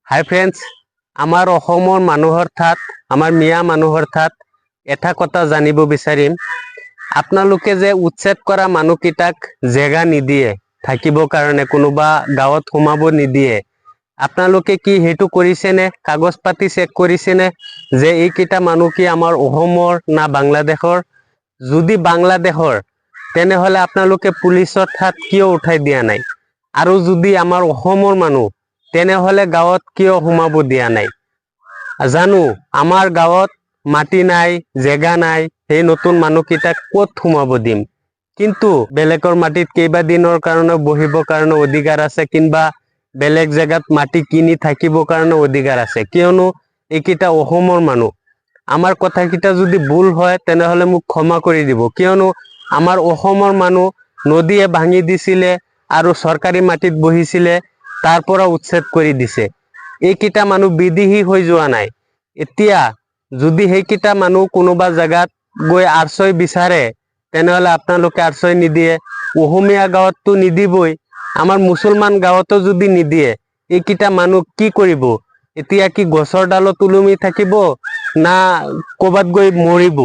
হাই friends, আমাৰ অসমৰ মানুহৰ ঠাত, আমাৰ মিয়া মানুহৰ ঠাত এটা কথা জানিব বিচাৰিম। আপোনালোকে যে উচ্ছেদ কৰা মানুহকেইটাক জেগা নিদিয়ে থাকিবৰ কাৰণে, কোনোবা গাঁৱত সোমাব নিদিয়ে, আপোনালোকে কি সেইটো কৰিছেনে? কাগজ পাতি চেক কৰিছেনে যে এইকেইটা মানুহ কি আমাৰ অসমৰ না বাংলাদেশৰ? যদি বাংলাদেশৰ তেনেহলে আপোনালোকে পুলিচৰ ঠাত কিয় উঠাই দিয়া নাই? আৰু যদি আমাৰ অসমৰ মানুহ তেনেহলে গাঁৱত কিয় সোমাব দিয়া নাই? জানো আমাৰ গাঁৱত মাটি নাই, জেগা নাই, সেই নতুন মানুহকেইটাক ক'ত সোমাব দিম? কিন্তু বেলেগৰ মাটিত কেইবাদিনৰ কাৰণে বহিবৰ কাৰণে অধিকাৰ আছে, কিংবা বেলেগ জেগাত মাটি কিনি থাকিবৰ কাৰণে অধিকাৰ আছে, কিয়নো এইকেইটা অসমৰ মানুহ। আমাৰ কথাকেইটা যদি ভুল হয় তেনেহলে মোক ক্ষমা কৰি দিব, কিয়নো আমাৰ অসমৰ মানুহ নদীয়ে ভাঙি দিছিলে আৰু চৰকাৰী মাটিত বহিছিলে, তাৰ পৰা উচ্ছেদ কৰি দিছে। এইকেইটা মানুহ বিদেশী হৈ যোৱা নাই। এতিয়া যদি সেইকেইটা মানুহ কোনোবা জেগাত গৈ আশ্ৰয় বিচাৰে তেনেহলে আপোনালোকে আশ্ৰয় নিদিয়ে। অসমীয়া গাঁৱততো নিদিবই, আমাৰ মুছলমান গাঁৱতো যদি নিদিয়ে, এইকেইটা মানুহ কি কৰিব? এতিয়া কি গছৰ ডালত ওলমি থাকিব না ক'বাত গৈ মৰিব?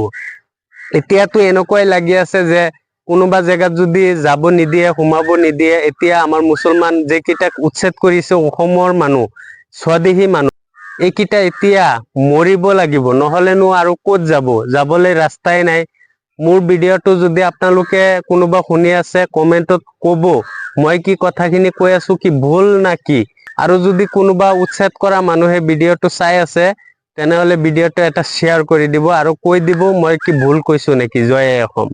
এতিয়াতো এনেকুৱাই লাগি আছে যে কোনোবা জেগাত যদি যাব নিদিয়ে, সোমাব নিদিয়ে, এতিয়া আমাৰ মুছলমান যেকেইটাক উচ্ছেদ কৰিছে অসমৰ মানুহ, স্বদেশী মানুহ, এইকেইটা এতিয়া মৰিব লাগিব, নহলেনো আৰু ক'ত যাব? যাবলৈ ৰাস্তাই নাই। মোৰ ভিডিঅ'টো যদি আপোনালোকে কোনোবা শুনি আছে, কমেন্টত ক'ব মই কি কথাখিনি কৈ আছো কি ভুল না কি। আৰু যদি কোনোবা উচ্ছেদ কৰা মানুহে ভিডিঅ'টো চাই আছে তেনেহলে ভিডিঅ'টো এটা শ্বেয়াৰ কৰি দিব আৰু কৈ দিব মই কি ভুল কৈছো নেকি। জয় অসম।